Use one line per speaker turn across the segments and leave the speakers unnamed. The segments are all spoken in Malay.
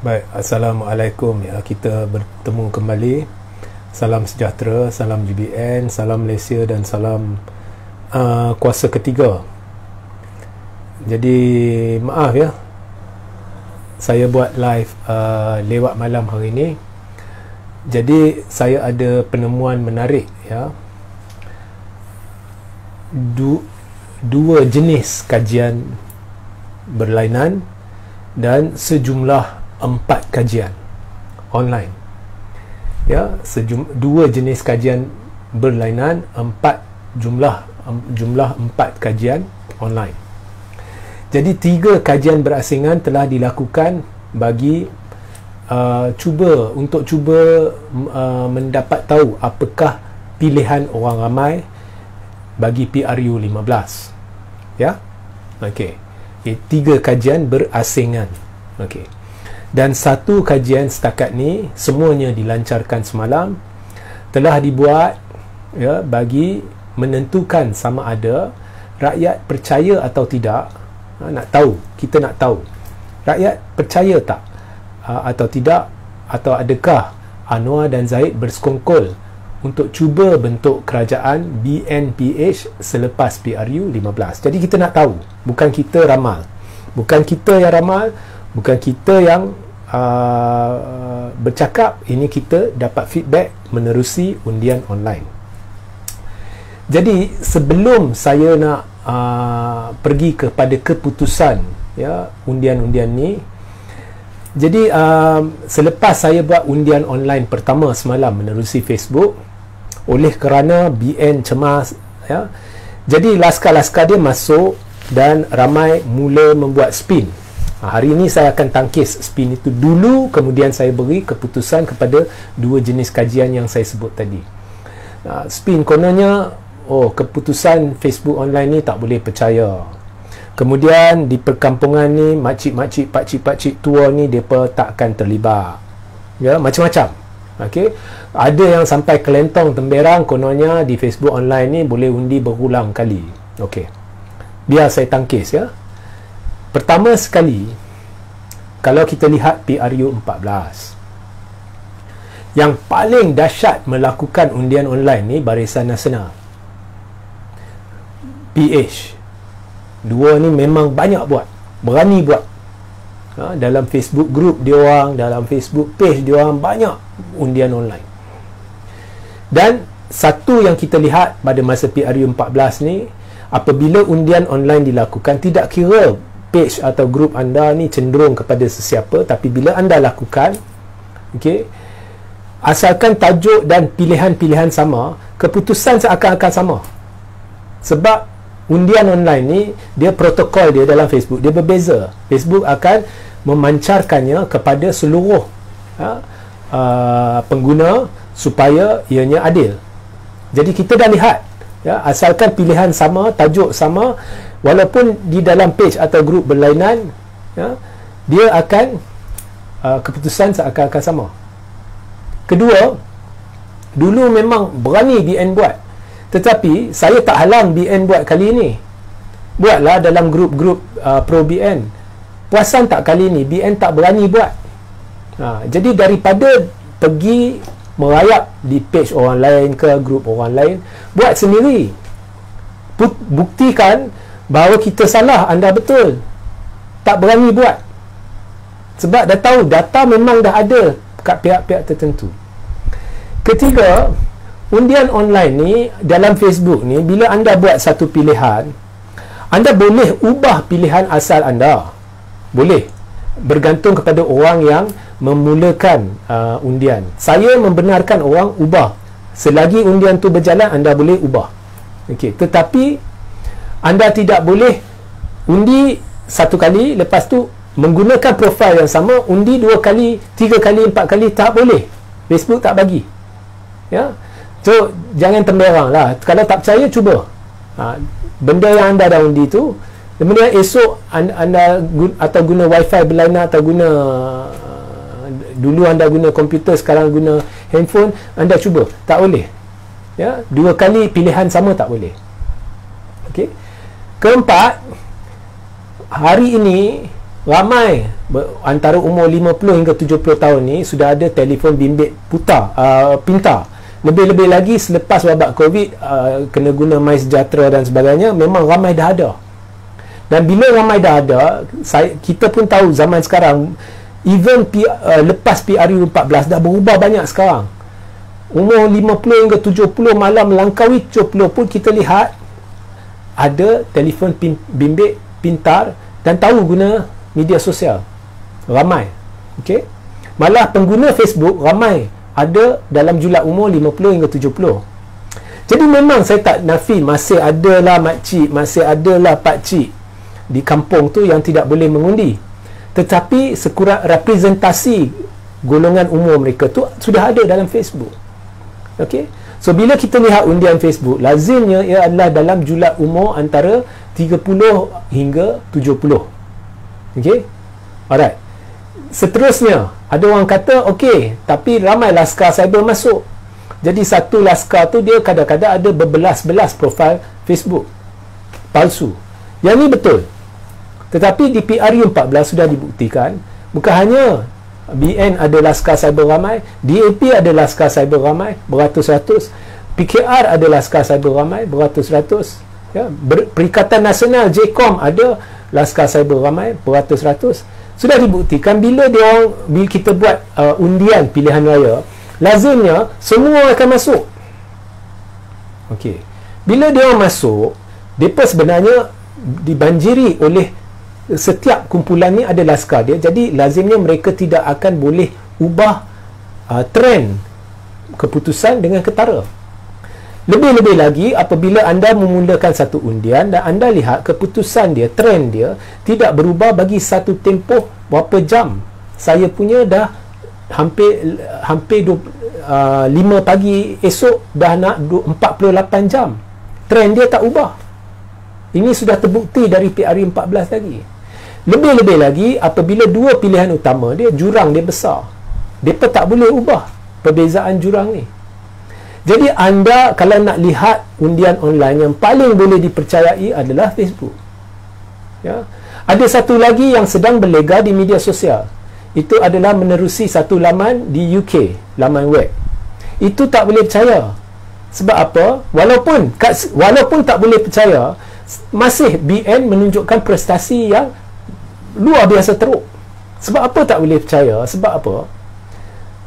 Baik, Assalamualaikum ya. Kita bertemu kembali. Salam sejahtera, salam GBN, salam Malaysia dan salam kuasa ketiga. Jadi maaf ya, saya buat live lewat malam hari ini. Jadi saya ada penemuan menarik ya. Dua jenis kajian berlainan dan sejumlah 4 kajian online ya, dua jenis kajian berlainan, jumlah 4 kajian online. Jadi 3 kajian berasingan telah dilakukan bagi cuba mendapat tahu apakah pilihan orang ramai bagi PRU 15 ya. Okey, 3 kajian berasingan. Okey, dan 1 kajian setakat ni semuanya dilancarkan semalam, telah dibuat ya bagi menentukan sama ada rakyat percaya atau tidak. Kita nak tahu rakyat percaya tak atau tidak, atau adakah Anwar dan Zahid bersekongkol untuk cuba bentuk kerajaan BNPH selepas PRU 15. Jadi kita nak tahu, bukan kita ramal, bukan kita yang ramal, bukan kita yang bercakap, ini kita dapat feedback menerusi undian online. Jadi sebelum saya nak pergi kepada keputusan ya undian-undian ni, jadi selepas saya buat undian online pertama semalam menerusi Facebook, oleh kerana BN cemas ya, jadi laskar-laskar dia masuk dan ramai mula membuat spin. Hari ini saya akan tangkis spin itu dulu, kemudian saya beri keputusan kepada 2 jenis kajian yang saya sebut tadi. Spin kononnya, keputusan Facebook online ni tak boleh percaya. Kemudian di perkampungan ni makcik-makcik, pakcik-pakcik tua ni mereka takkan terlibat. Ya, macam-macam. Okey. Ada yang sampai kelentong temberang kononnya di Facebook online ni boleh undi berulang kali. Okey. Biar saya tangkis ya. Pertama sekali, kalau kita lihat PRU 14, yang paling dahsyat melakukan undian online ni Barisan Nasional, PH. 2 ni memang banyak buat, berani buat. Dalam Facebook group dia orang, dalam Facebook page dia orang, banyak undian online. Dan satu yang kita lihat pada masa PRU 14 ni, apabila undian online dilakukan, tidak kira page atau grup anda ni cenderung kepada sesiapa, tapi bila anda lakukan, okey, asalkan tajuk dan pilihan-pilihan sama, keputusan seakan-akan sama. Sebab undian online ni, dia protokol dia dalam Facebook dia berbeza. Facebook akan memancarkannya kepada seluruh pengguna supaya ianya adil. Jadi kita dah lihat ya, asalkan pilihan sama, tajuk sama, walaupun di dalam page atau grup berlainan ya, dia akan keputusan seakan-akan sama. Kedua, dulu memang berani BN buat, tetapi saya tak halang BN buat kali ini. Buatlah dalam grup-grup pro BN. Puasan tak kali ini BN tak berani buat. Jadi daripada pergi merayap di page orang lain ke grup orang lain, buat sendiri. Buktikan bahawa kita salah, anda betul. Tak berani buat. Sebab dah tahu data memang dah ada kat pihak-pihak tertentu. Ketiga, undian online ni dalam Facebook ni, bila anda buat satu pilihan, anda boleh ubah pilihan asal anda. Boleh. Bergantung kepada orang yang memulakan undian. Saya membenarkan orang ubah. Selagi undian tu berjalan, anda boleh ubah. Okey, tetapi anda tidak boleh undi 1 kali, lepas tu menggunakan profil yang sama, undi 2 kali, 3 kali, 4 kali, tak boleh. Facebook tak bagi. Ya. So, jangan temberang lah. Kalau tak percaya, cuba. Benda yang anda dah undi tu, kemudian esok anda atau guna wifi berlainan, atau guna dulu anda guna komputer, sekarang guna handphone, anda cuba. Tak boleh. Ya. 2 kali pilihan sama tak boleh. Okey. Keempat, hari ini ramai antara umur 50 hingga 70 tahun ni sudah ada telefon bimbit pintar. Lebih-lebih lagi selepas wabak COVID, kena guna MySejahtera dan sebagainya, memang ramai dah ada. Dan bila ramai dah ada, kita pun tahu zaman sekarang, even lepas PRU 14 dah berubah banyak sekarang. Umur 50 hingga 70 malam melangkaui 70 pun kita lihat ada telefon bimbit pintar dan tahu guna media sosial. Ramai. Okey. Malah pengguna Facebook ramai ada dalam julat umur 50 hingga 70. Jadi memang saya tak nafi masih adalah makcik, masih adalah pakcik di kampung tu yang tidak boleh mengundi. Tetapi sekurang representasi golongan umur mereka tu sudah ada dalam Facebook. Okey. So bila kita lihat undian Facebook, lazimnya ia adalah dalam julat umur antara 30 hingga 70. Okey. Alright. Seterusnya, ada orang kata, okey, tapi ramai laskar cyber masuk. Jadi satu laskar tu dia kadang-kadang ada berbelas-belas profil Facebook palsu. Yang ni betul. Tetapi di PRU 14 sudah dibuktikan, bukan hanya BN ada laskar cyber ramai, DAP ada laskar cyber ramai beratus-ratus, PKR ada laskar cyber ramai beratus-ratus, ya, Perikatan Nasional JCOM ada laskar cyber ramai beratus-ratus. Sudah dibuktikan bila kita buat undian pilihan raya, lazimnya semua akan masuk. Okey. Bila dia orang masuk, mereka sebenarnya dibanjiri oleh setiap kumpulan ni ada laskar dia. Jadi lazimnya mereka tidak akan boleh ubah trend keputusan dengan ketara. Lebih-lebih lagi apabila anda memulakan satu undian dan anda lihat keputusan dia, trend dia tidak berubah bagi satu tempoh berapa jam. Saya punya dah hampir 5 pagi esok dah nak 48 jam. Trend dia tak ubah. Ini sudah terbukti dari PRU 14 lagi. Lebih-lebih lagi apabila dua pilihan utama dia, jurang dia besar. Mereka tak boleh ubah perbezaan jurang ni. Jadi anda kalau nak lihat undian online yang paling boleh dipercayai adalah Facebook. Ya. Ada satu lagi yang sedang berlega di media sosial. Itu adalah menerusi satu laman di UK, laman web. Itu tak boleh percaya. Sebab apa? Walaupun tak boleh percaya, masih BN menunjukkan prestasi yang luar biasa teruk. Sebab apa tak boleh percaya? Sebab apa?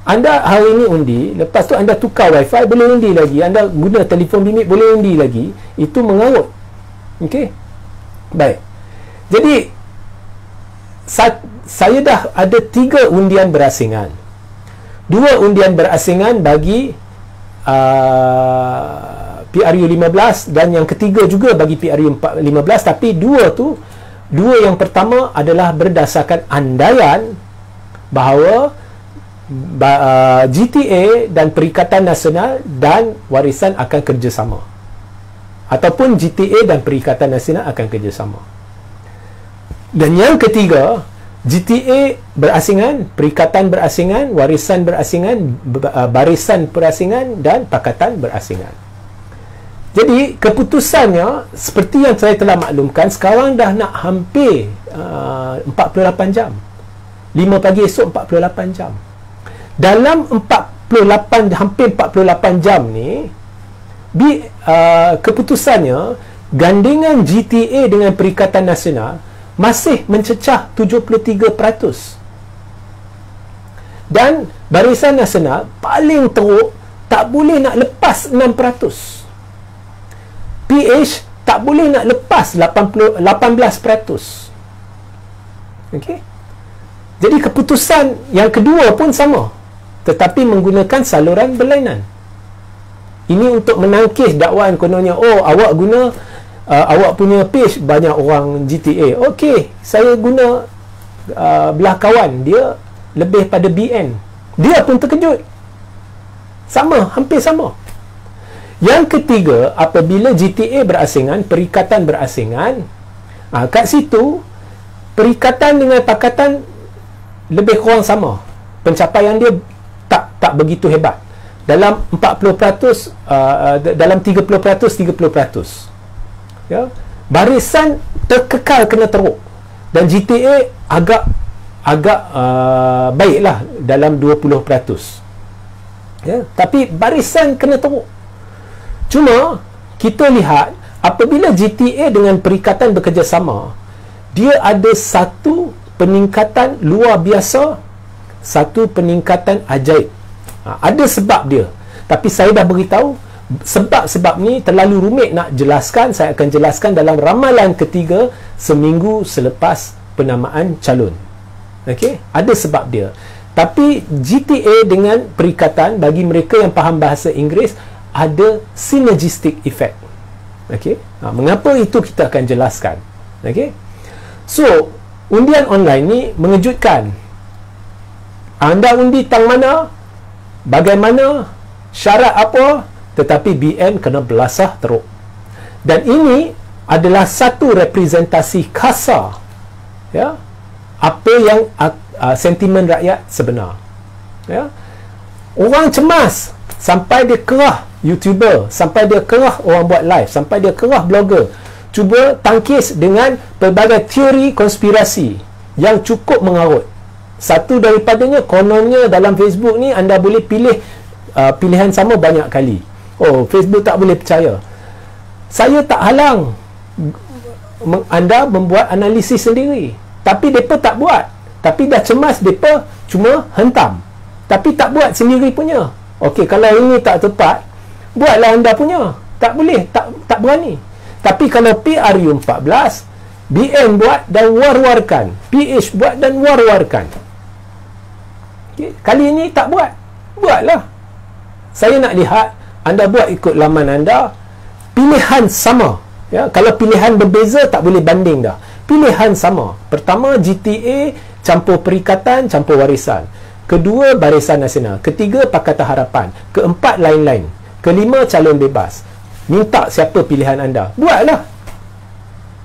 Anda hari ini undi, lepas tu anda tukar wifi, boleh undi lagi. Anda guna telefon bimbit, boleh undi lagi. Itu mengarut. Okey? Baik. Jadi, saya dah ada 3 undian berasingan. 2 undian berasingan bagi PRU 15 dan yang ketiga juga bagi PRU 15, tapi 2 yang pertama adalah berdasarkan andaian bahawa GTA dan Perikatan Nasional dan Warisan akan kerjasama, ataupun GTA dan Perikatan Nasional akan kerjasama. Dan yang ketiga, GTA berasingan, Perikatan berasingan, Warisan berasingan, Barisan berasingan dan Pakatan berasingan. Jadi keputusannya seperti yang saya telah maklumkan, sekarang dah nak hampir 48 jam. 5 pagi esok 48 jam. Dalam hampir 48 jam ni, keputusannya gandingan GTA dengan Perikatan Nasional masih mencecah 73%. Dan Barisan Nasional paling teruk tak boleh nak lepas 6%. PH tak boleh nak lepas 18%. Okey. Jadi keputusan yang kedua pun sama, tetapi menggunakan saluran berlainan. Ini untuk menangkis dakwaan kononnya, oh awak guna awak punya page banyak orang GTA. Okey, saya guna belah kawan dia lebih pada BN. Dia pun terkejut. Sama, hampir sama. Yang ketiga, apabila GTA berasingan, Perikatan berasingan, kat situ Perikatan dengan Pakatan lebih kurang sama. Pencapaian dia tak begitu hebat. Dalam 40%, dalam 30%. Ya. Barisan terkekal kena teruk. Dan GTA agak baiklah dalam 20%. Ya, tapi barisan kena teruk. Cuma kita lihat apabila GTA dengan perikatan bekerjasama, dia ada satu peningkatan luar biasa, satu peningkatan ajaib. Ada sebab dia, tapi saya dah beritahu sebab-sebab ni terlalu rumit nak jelaskan. Saya akan jelaskan dalam ramalan ketiga seminggu selepas penamaan calon. Okey, ada sebab dia. Tapi GTA dengan perikatan, bagi mereka yang faham bahasa Inggeris, ada synergistic effect. Okey, mengapa itu kita akan jelaskan. Okey, so undian online ni mengejutkan. Anda undi tang mana, bagaimana, syarat apa, tetapi BN kena belasah teruk. Dan ini adalah satu representasi kasar, ya, apa yang sentimen rakyat sebenar. Ya, orang cemas sampai dia kerah YouTuber, sampai dia kerah orang buat live, sampai dia kerah blogger, cuba tangkis dengan pelbagai teori konspirasi yang cukup mengarut. Satu daripadanya, kononnya dalam Facebook ni anda boleh pilih pilihan sama banyak kali. Oh, Facebook tak boleh percaya. Saya tak halang anda membuat analisis sendiri, tapi mereka tak buat. Tapi dah cemas, mereka cuma hentam, tapi tak buat sendiri punya. Okey, kalau ini tak tepat, buatlah anda punya. Tak boleh, tak berani. Tapi kalau PRU 14, BN buat dan war-warkan, PH buat dan war-warkan. Okay, kali ini tak buat, buatlah. Saya nak lihat anda buat ikut laman anda, pilihan sama. Ya, kalau pilihan berbeza tak boleh banding dah. Pilihan sama. Pertama, GTA campur perikatan, campur warisan. Kedua, Barisan Nasional. Ketiga, Pakatan Harapan. Keempat, lain-lain. Kelima, calon bebas. Minta siapa pilihan anda, buatlah.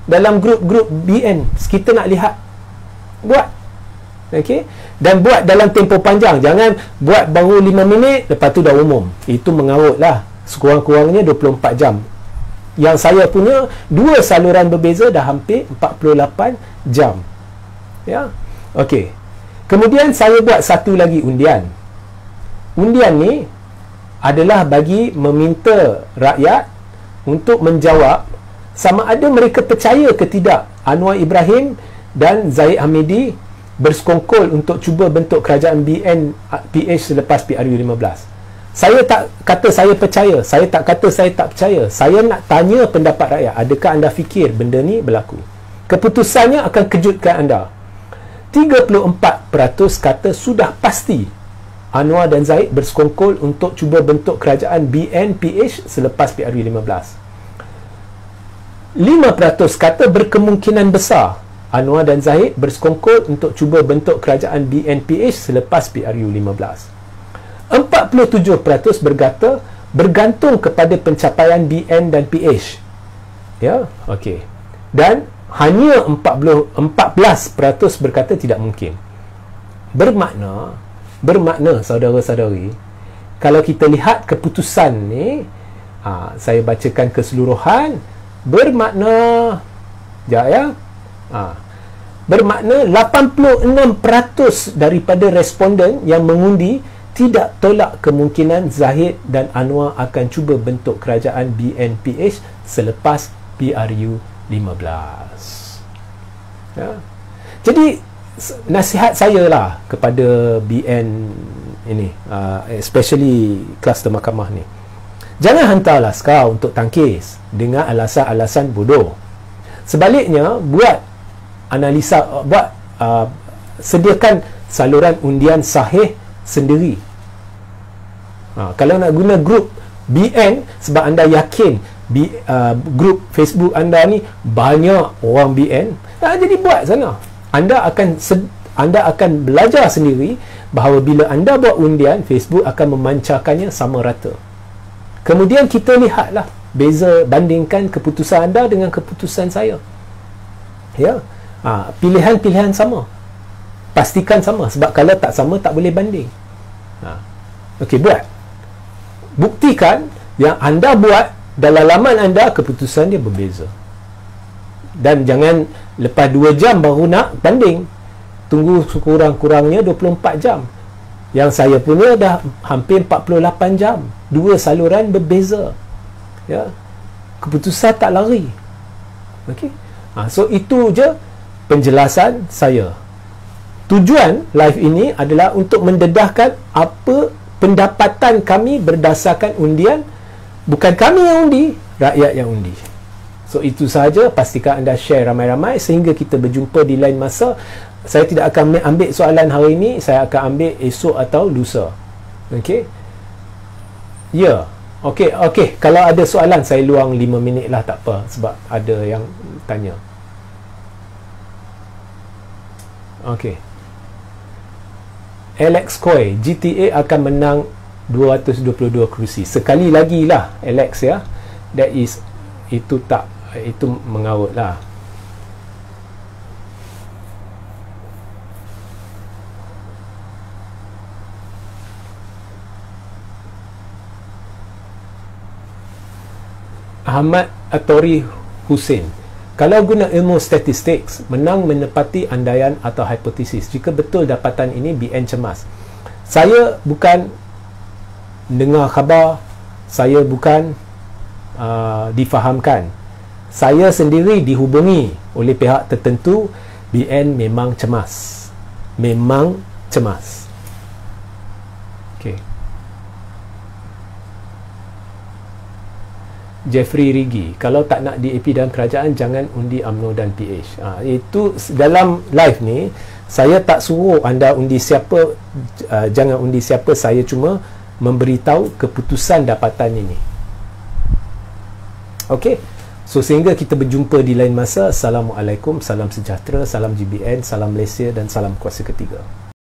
Dalam grup-grup BN, kita nak lihat. Buat. Okey? Dan buat dalam tempoh panjang. Jangan buat baru 5 minit, lepas tu dah umum. Itu mengarut lah. Sekurang-kurangnya 24 jam. Yang saya punya, 2 saluran berbeza dah hampir 48 jam. Ya. Okey. Kemudian saya buat satu lagi undian. Undian ni adalah bagi meminta rakyat untuk menjawab sama ada mereka percaya ke tidak Anwar Ibrahim dan Zahid Hamidi bersekongkol untuk cuba bentuk kerajaan BN PH selepas PRU 15. Saya tak kata saya percaya, saya tak kata saya tak percaya. Saya nak tanya pendapat rakyat. Adakah anda fikir benda ni berlaku? Keputusannya akan kejutkan anda. 34% kata sudah pasti Anwar dan Zahid bersekongkol untuk cuba bentuk kerajaan BNPH selepas PRU 15. 5% kata berkemungkinan besar Anwar dan Zahid bersekongkol untuk cuba bentuk kerajaan BNPH selepas PRU 15. 47% berkata bergantung kepada pencapaian BN dan PH. Ya, okey. Dan hanya 14% berkata tidak mungkin. Bermakna saudara-saudari, kalau kita lihat keputusan ni, saya bacakan keseluruhan, bermakna bermakna 86% daripada responden yang mengundi tidak tolak kemungkinan Zahid dan Anwar akan cuba bentuk kerajaan BNPH selepas PRU 15. Ya. Jadi nasihat saya lah kepada BN ini, especially kluster mahkamah ni, jangan hantarlah SKAW untuk tangkis dengan alasan-alasan bodoh. Sebaliknya, buat analisa, sediakan saluran undian sahih sendiri. Kalau nak guna grup BN sebab anda yakin grup Facebook anda ni banyak orang BN, jadi buat sana. Anda akan belajar sendiri bahawa bila anda buat undian, Facebook akan memancarkannya sama rata. Kemudian kita lihatlah beza, bandingkan keputusan anda dengan keputusan saya. Ya, pilihan-pilihan sama, pastikan sama, sebab kalau tak sama tak boleh banding. Okey, buat. Buktikan yang anda buat dalam laman anda keputusan dia berbeza. Dan jangan lepas 2 jam baru nak banding. Tunggu sekurang-kurangnya 24 jam. Yang saya punya dah hampir 48 jam. 2 saluran berbeza. Ya. Keputusan tak lari. Okey. So itu je penjelasan saya. Tujuan live ini adalah untuk mendedahkan apa pendapatan kami berdasarkan undian. Bukan kami yang undi, rakyat yang undi. So itu sahaja. Pastikan anda share ramai-ramai sehingga kita berjumpa di lain masa. Saya tidak akan ambil soalan hari ini, saya akan ambil esok atau lusa. Okey. Ya. Okey. Kalau ada soalan saya luang 5 minit lah, tak apa, sebab ada yang tanya. Okey. Alex Coy, GTA akan menang 222 kerusi. Sekali lagi lah Alex, ya. Itu mengarut lah. Ahmad Atori Hussein, kalau guna ilmu statistik, menang menepati andaian atau hipotesis. Jika betul dapatan ini, BN cemas. Saya bukan dengar khabar, saya bukan difahamkan. Saya sendiri dihubungi oleh pihak tertentu. BN memang cemas. Memang cemas. Okey. Jeffrey Rigi, kalau tak nak DAP dalam kerajaan, jangan undi UMNO dan PH. Itu dalam live ni saya tak suruh anda undi siapa, jangan undi siapa. Saya cuma memberitahu keputusan dapatan ini. Okey. So sehingga kita berjumpa di lain masa. Assalamualaikum, salam sejahtera, salam GBN, salam Malaysia dan salam kuasa ketiga.